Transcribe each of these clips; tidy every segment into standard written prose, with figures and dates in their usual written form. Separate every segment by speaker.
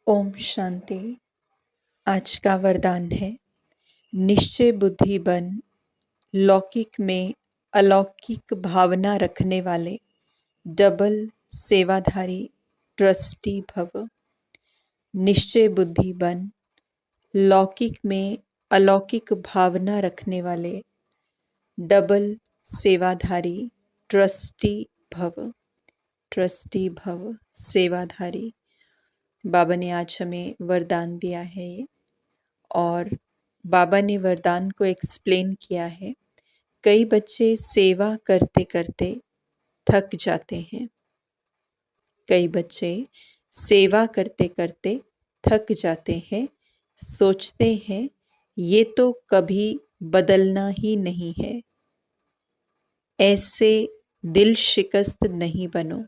Speaker 1: ओम शांति। आज का वरदान है, निश्चय बुद्धि बन, लौकिक में अलौकिक भावना रखने वाले, डबल सेवाधारी ट्रस्टी भव। निश्चय बुद्धि बन, लौकिक में अलौकिक भावना रखने वाले, डबल सेवाधारी ट्रस्टी भव। ट्रस्टी भव, सेवाधारी। बाबा ने आज हमें वरदान दिया है ये, और बाबा ने वरदान को एक्सप्लेन किया है। कई बच्चे सेवा करते करते थक जाते हैं। कई बच्चे सेवा करते करते थक जाते हैं, सोचते हैं ये तो कभी बदलना ही नहीं है। ऐसे दिल शिकस्त नहीं बनो।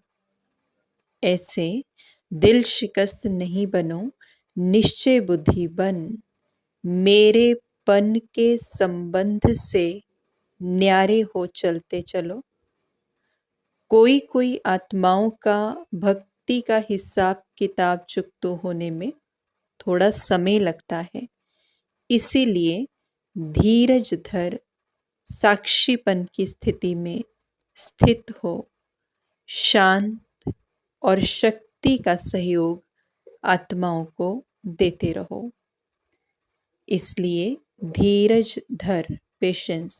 Speaker 1: ऐसे दिल शिकस्त नहीं बनो, निश्चय बुद्धि बन, मेरे पन के संबंध से न्यारे हो चलते चलो। कोई कोई आत्माओं का भक्ति का हिसाब किताब चुकतो होने में थोड़ा समय लगता है, इसीलिए धीरज धर साक्षीपन की स्थिति में स्थित हो, शांत और शक्ति का सहयोग आत्माओं को देते रहो। इसलिए धीरज धर, पेशेंस,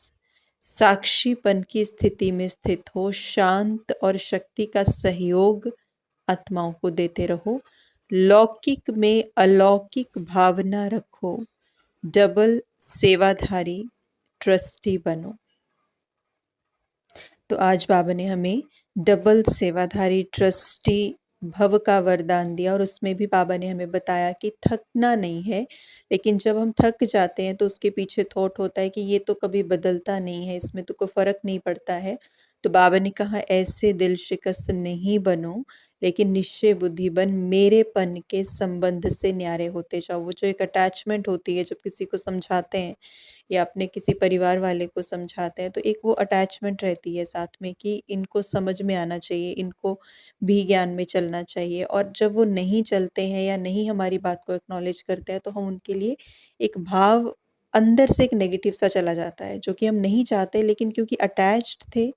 Speaker 1: साक्षीपन की स्थिति में स्थित हो, शांत और शक्ति का सहयोग आत्माओं को देते रहो। लौकिक में अलौकिक भावना रखो, डबल सेवाधारी ट्रस्टी बनो। तो आज बाबा ने हमें डबल सेवाधारी ट्रस्टी भव का वरदान दिया, और उसमें भी बाबा ने हमें बताया कि थकना नहीं है, लेकिन जब हम थक जाते हैं तो उसके पीछे थॉट होता है कि ये तो कभी बदलता नहीं है, इसमें तो कोई फ़र्क नहीं पड़ता है। तो बाबा ने कहा ऐसे दिल शिकस्त नहीं बनो, लेकिन निश्चय बुद्धि बन, मेरेपन के संबंध से न्यारे होते जाओ। वो जो एक अटैचमेंट होती है, जब किसी को समझाते हैं या अपने किसी परिवार वाले को समझाते हैं, तो एक वो अटैचमेंट रहती है साथ में कि इनको समझ में आना चाहिए, इनको भी ज्ञान में चलना चाहिए। और जब वो नहीं चलते हैं या नहीं हमारी बात को एक्नॉलेज करते हैं, तो हम उनके लिए एक भाव अंदर से एक नेगेटिव सा चला जाता है, जो कि हम नहीं चाहते, लेकिन क्योंकि अटैच्ड थे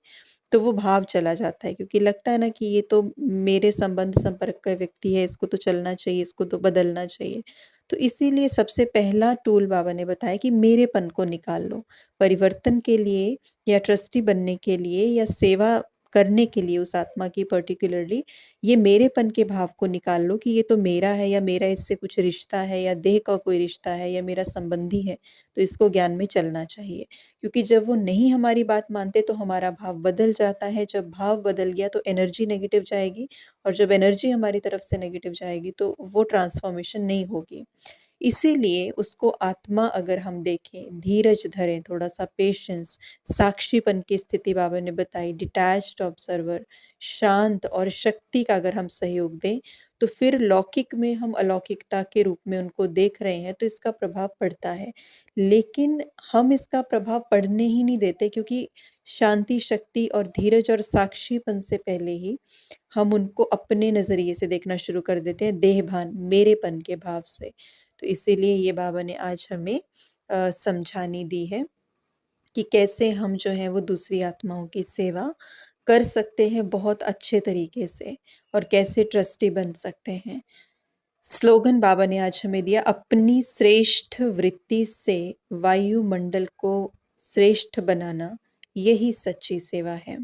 Speaker 1: तो वो भाव चला जाता है, क्योंकि लगता है ना कि ये तो मेरे संबंध संपर्क का व्यक्ति है, इसको तो चलना चाहिए, इसको तो बदलना चाहिए। तो इसीलिए सबसे पहला टूल बाबा ने बताया कि मेरेपन को निकाल लो। परिवर्तन के लिए या ट्रस्टी बनने के लिए या सेवा करने के लिए उस आत्मा की पर्टिकुलरली ये मेरेपन के भाव को निकाल लो कि ये तो मेरा है, या मेरा इससे कुछ रिश्ता है, या देह का कोई रिश्ता है, या मेरा संबंधी है, तो इसको ज्ञान में चलना चाहिए। क्योंकि जब वो नहीं हमारी बात मानते तो हमारा भाव बदल जाता है। जब भाव बदल गया तो एनर्जी नेगेटिव जाएगी, और जब एनर्जी हमारी तरफ से नेगेटिव जाएगी तो वो ट्रांसफॉर्मेशन नहीं होगी। इसीलिए उसको आत्मा अगर हम देखें, धीरज धरें, थोड़ा सा पेशेंस, साक्षीपन की स्थिति बाबा ने बताई, डिटैच्ड ऑब्जर्वर, शांत और शक्ति का अगर हम सहयोग दें, तो फिर लौकिक में हम अलौकिकता के रूप में उनको देख रहे हैं, तो इसका प्रभाव पड़ता है। लेकिन हम इसका प्रभाव पड़ने ही नहीं देते, क्योंकि शांति, शक्ति और धीरज और साक्षीपन से पहले ही हम उनको अपने नज़रिए से देखना शुरू कर देते हैं, देहभान, मेरेपन के भाव से। तो इसीलिए ये बाबा ने आज हमें समझानी दी है कि कैसे हम जो है वो दूसरी आत्माओं की सेवा कर सकते हैं बहुत अच्छे तरीके से, और कैसे ट्रस्टी बन सकते हैं। स्लोगन बाबा ने आज हमें दिया, अपनी श्रेष्ठ वृत्ति से वायुमंडल को श्रेष्ठ बनाना यही सच्ची सेवा है।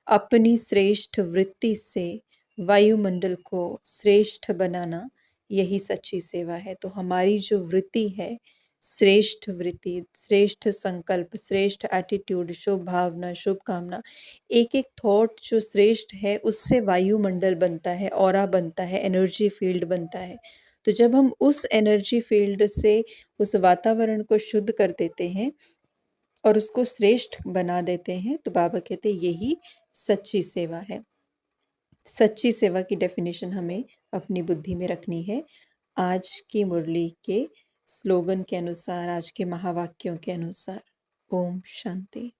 Speaker 1: अपनी श्रेष्ठ वृत्ति से वायुमंडल को श्रेष्ठ बनाना यही सच्ची सेवा है। तो हमारी जो वृत्ति है, श्रेष्ठ वृत्ति, श्रेष्ठ संकल्प, श्रेष्ठ एटीट्यूड, शुभ भावना, शुभ कामना, एक एक थॉट जो श्रेष्ठ है उससे वायुमंडल बनता है, ऑरा बनता है, एनर्जी फील्ड बनता है। तो जब हम उस एनर्जी फील्ड से उस वातावरण को शुद्ध कर देते हैं और उसको श्रेष्ठ बना देते हैं, तो बाबा कहते हैं यही सच्ची सेवा है। सच्ची सेवा की डेफिनेशन हमें अपनी बुद्धि में रखनी है। आज की मुरली के स्लोगन के अनुसार, आज के महावाक्यों के अनुसार। ओम शांति।